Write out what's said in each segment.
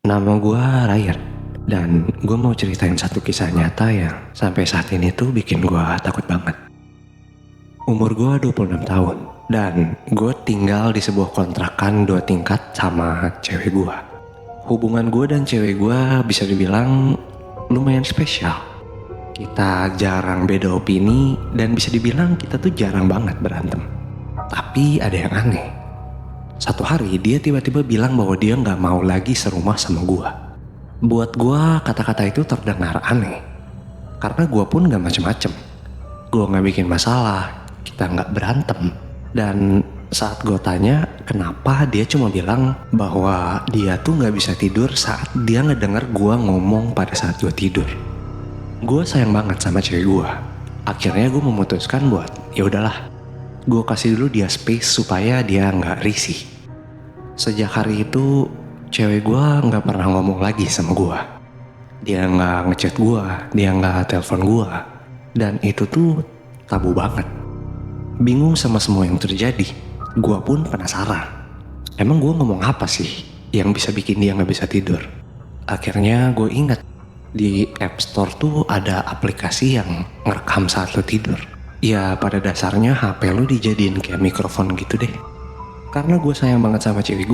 Nama gue Ryan, dan gue mau ceritain satu kisah nyata yang sampai saat ini tuh bikin gue takut banget. Umur gue 26 tahun, dan gue tinggal di sebuah kontrakan 2 tingkat sama cewek gue. Hubungan gue dan cewek gue bisa dibilang lumayan spesial. Kita jarang beda opini, dan bisa dibilang kita tuh jarang banget berantem. Tapi ada yang aneh. Satu hari dia tiba-tiba bilang bahwa dia gak mau lagi serumah sama gue. Buat gue kata-kata itu terdengar aneh, karena gue pun gak macem-macem. Gue gak bikin masalah, kita gak berantem. Dan saat gue tanya kenapa, dia cuma bilang bahwa dia tuh gak bisa tidur saat dia ngedenger gue ngomong pada saat gue tidur. Gue sayang banget sama cewek gue. Akhirnya gue memutuskan buat ya udahlah, gue kasih dulu dia space supaya dia gak risih. Sejak hari itu cewek gue gak pernah ngomong lagi sama gue. Dia gak ngechat gue, dia gak telepon gue. Dan itu tuh tabu banget. Bingung sama semua yang terjadi. Gue pun penasaran, emang gue ngomong apa sih yang bisa bikin dia gak bisa tidur. Akhirnya gue ingat, di App Store tuh ada aplikasi yang ngerekam saat lo tidur. Ya pada dasarnya HP lo dijadiin kayak mikrofon gitu deh. Karena gue sayang banget sama cewek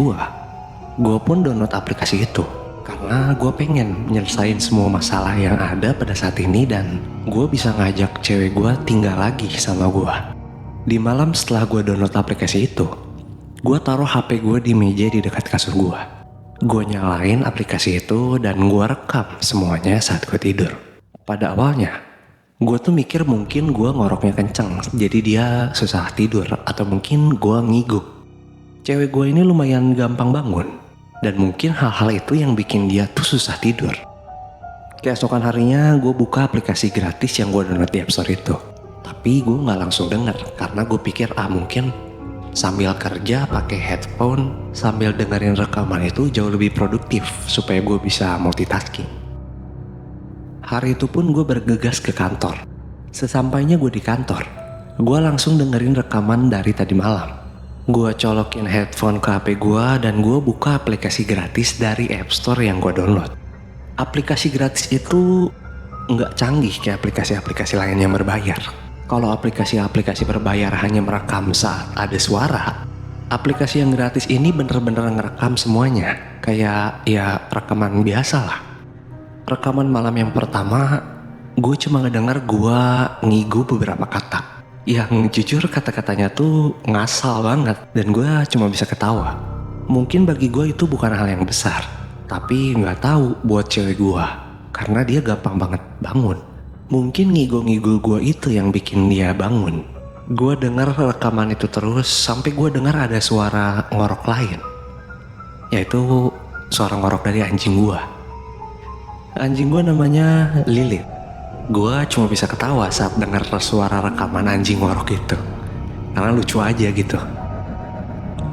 gue pun download aplikasi itu. Karena gue pengen nyelesain semua masalah yang ada pada saat ini, dan gue bisa ngajak cewek gue tinggal lagi sama gue. Di malam setelah gue download aplikasi itu, gue taruh HP gue di meja di dekat kasur gue. Gue nyalain aplikasi itu dan gue rekam semuanya saat gue tidur. Pada awalnya, gue tuh mikir mungkin gue ngoroknya kenceng, jadi dia susah tidur, atau mungkin gue ngigo. Cewek gue ini lumayan gampang bangun, dan mungkin hal-hal itu yang bikin dia tuh susah tidur. Keesokan harinya gue buka aplikasi gratis yang gue download di App Store itu. Tapi gue gak langsung denger, karena gue pikir mungkin sambil kerja pakai headphone sambil dengerin rekaman itu jauh lebih produktif supaya gue bisa multitasking. Hari itu pun gue bergegas ke kantor. Sesampainya gue di kantor, gue langsung dengerin rekaman dari tadi malam. Gue colokin headphone ke HP gue dan gue buka aplikasi gratis dari App Store yang gue download. Aplikasi gratis itu nggak canggih kayak aplikasi-aplikasi lain yang berbayar. Kalau aplikasi-aplikasi berbayar hanya merekam saat ada suara, aplikasi yang gratis ini bener-bener ngerekam semuanya. Kayak ya rekaman biasa lah. Rekaman malam yang pertama, gue cuma ngedenger gue ngigo beberapa kata. Yang jujur kata-katanya tuh ngasal banget, dan gue cuma bisa ketawa. Mungkin bagi gue itu bukan hal yang besar, tapi gak tahu buat cewek gue, karena dia gampang banget bangun. Mungkin ngigo-ngigo gue itu yang bikin dia bangun. Gue denger rekaman itu terus sampai gue dengar ada suara ngorok lain, yaitu suara ngorok dari anjing gue. Anjing gue namanya Lilith. Gue cuma bisa ketawa saat dengar suara rekaman anjing ngorok itu, karena lucu aja gitu.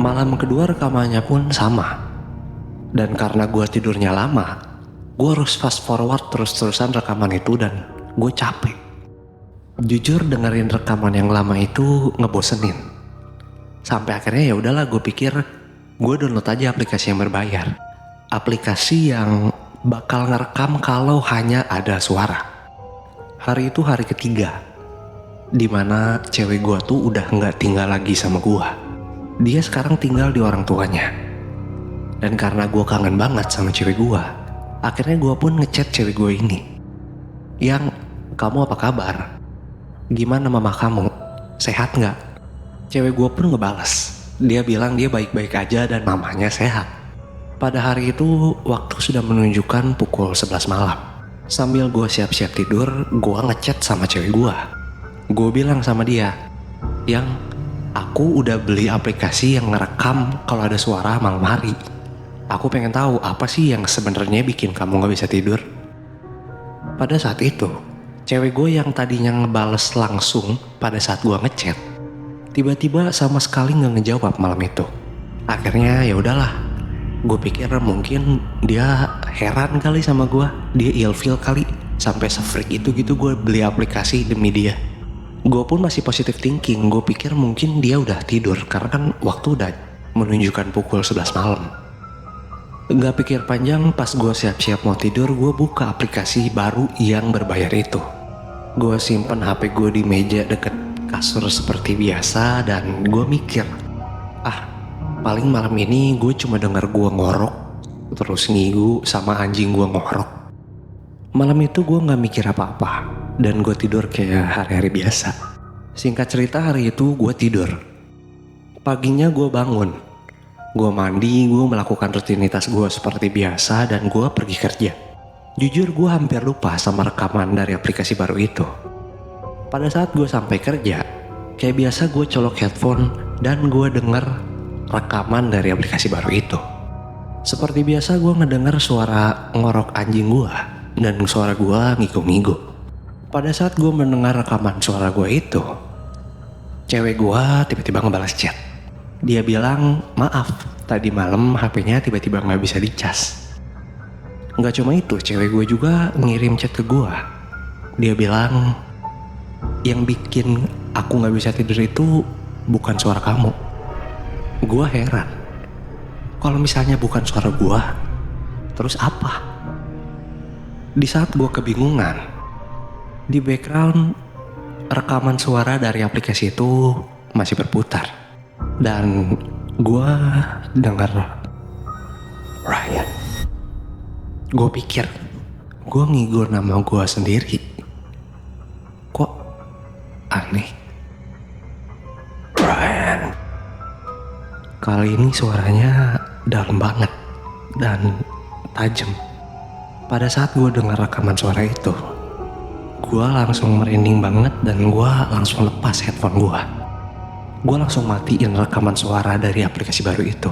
Malam kedua rekamannya pun sama. Dan karena gue tidurnya lama, gue harus fast forward terus-terusan rekaman itu, dan gue capek. Jujur dengerin rekaman yang lama itu ngebosenin. Sampai akhirnya ya udahlah, gue pikir gue download aja aplikasi yang berbayar. Aplikasi yang bakal ngerekam kalau hanya ada suara. Hari itu hari ketiga, dimana cewek gue tuh udah gak tinggal lagi sama gue. Dia sekarang tinggal di orang tuanya. Dan karena gue kangen banget sama cewek gue, akhirnya gue pun ngechat cewek gue ini. Yang, kamu apa kabar? Gimana mama kamu? Sehat gak? Cewek gue pun ngebales. Dia bilang dia baik-baik aja dan mamanya sehat. Pada hari itu waktu sudah menunjukkan pukul 11 malam. Sambil gue siap-siap tidur, gue ngechat sama cewek gue. Gue bilang sama dia, yang aku udah beli aplikasi yang ngerekam kalau ada suara malam hari. Aku pengen tahu apa sih yang sebenarnya bikin kamu gak bisa tidur. Pada saat itu, cewek gue yang tadinya ngebales langsung pada saat gue ngechat, tiba-tiba sama sekali gak ngejawab malam itu. Akhirnya ya udahlah. Gue pikir mungkin dia heran kali sama gue, dia ilfeel kali, sampai se-freak itu gitu gue beli aplikasi demi dia. Gue pun masih positive thinking, gue pikir mungkin dia udah tidur karena kan waktu udah menunjukkan pukul 11 malam. Gak pikir panjang, pas gue siap-siap mau tidur, gue buka aplikasi baru yang berbayar itu. Gue simpen HP gue di meja deket kasur seperti biasa dan gue mikir, paling malam ini gue cuma denger gue ngorok, terus ngigu sama anjing gue ngorok. Malam itu gue gak mikir apa-apa dan gue tidur kayak hari-hari biasa. Singkat cerita, hari itu gue tidur. Paginya gue bangun, gue mandi, gue melakukan rutinitas gue seperti biasa dan gue pergi kerja. Jujur gue hampir lupa sama rekaman dari aplikasi baru itu. Pada saat gue sampai kerja, kayak biasa gue colok headphone dan gue denger rekaman dari aplikasi baru itu. Seperti biasa gue ngedenger suara ngorok anjing gue dan suara gue ngigo-ngigo. Pada saat gue mendengar rekaman suara gue itu, cewek gue tiba-tiba ngebalas chat. Dia bilang, maaf, tadi malam HP-nya tiba-tiba gak bisa dicas. Gak cuma itu, cewek gue juga ngirim chat ke gue. Dia bilang, yang bikin aku gak bisa tidur itu bukan suara kamu. Gue heran, kalau misalnya bukan suara gue, terus apa? Di saat gue kebingungan, di background rekaman suara dari aplikasi itu masih berputar. Dan gue dengar Ryan. Gue pikir, gue ngigo nama gue sendiri. Kok aneh? Ryan. Kali ini suaranya dalam banget dan tajam. Pada saat gue dengar rekaman suara itu, gue langsung merinding banget dan gue langsung lepas headphone gue. Gue langsung matiin rekaman suara dari aplikasi baru itu.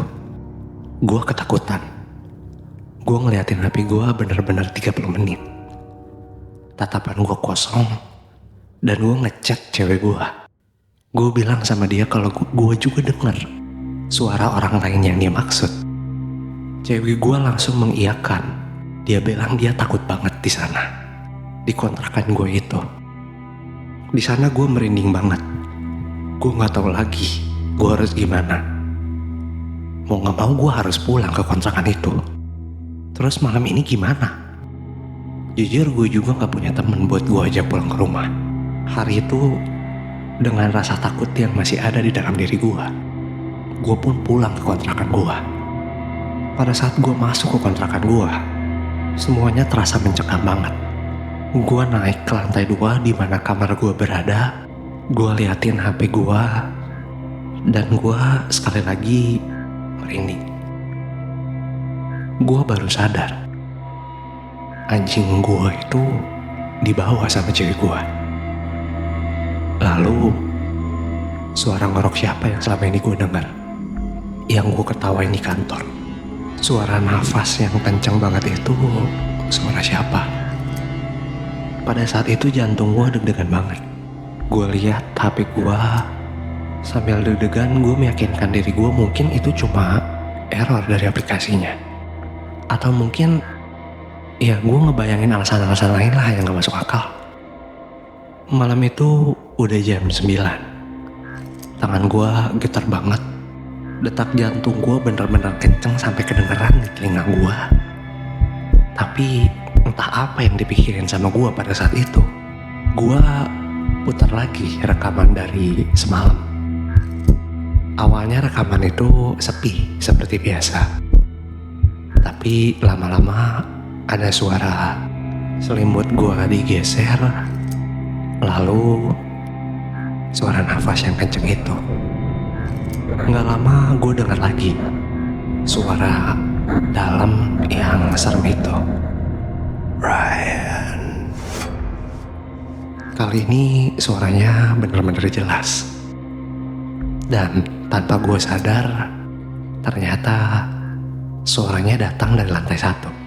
Gue ketakutan. Gue ngeliatin HP gue bener-bener 30 menit. Tatapan gue kosong. Dan gue ngechat cewek gue. Gue bilang sama dia kalau gue juga denger suara orang lain yang dia maksud. Cewek gue langsung mengiyakan. Dia bilang dia takut banget di sana, di kontrakan gue itu. Di sana gue merinding banget. Gue gak tahu lagi gue harus gimana. Mau gak mau gue harus pulang ke kontrakan itu. Terus malam ini gimana? Jujur gue juga gak punya temen buat gue ajak pulang ke rumah. Hari itu dengan rasa takut yang masih ada di dalam diri gue pun pulang ke kontrakan gue. Pada saat gue masuk ke kontrakan gue, semuanya terasa mencekam banget. Gue naik ke lantai 2 di mana kamar gue berada. Gue liatin HP gue dan gue sekali lagi merinding. Gue baru sadar anjing gue itu dibawa sama cewek gue. Lalu suara ngorok siapa yang selama ini gue dengar, yang gue ketawain di kantor? Suara nafas yang kencang banget itu suara siapa? Pada saat itu jantung gue deg-degan banget. Gue lihat HP gue, sambil deg-degan gue meyakinkan diri gue mungkin itu cuma error dari aplikasinya. Atau mungkin, ya gue ngebayangin alasan-alasan lain lah yang gak masuk akal. Malam itu udah jam 9. Tangan gue getar banget. Detak jantung gue bener-bener kenceng sampai kedengeran di telinga gue. Tapi entah apa yang dipikirin sama gue pada saat itu. Gue putar lagi rekaman dari semalam. Awalnya rekaman itu sepi seperti biasa. Tapi lama-lama ada suara selimut gua digeser. Lalu suara nafas yang kenceng itu. Gak lama gue dengar lagi suara dalam yang serem itu. Ryan. Kali ini suaranya benar-benar jelas. Dan tanpa gue sadar, ternyata suaranya datang dari lantai 1.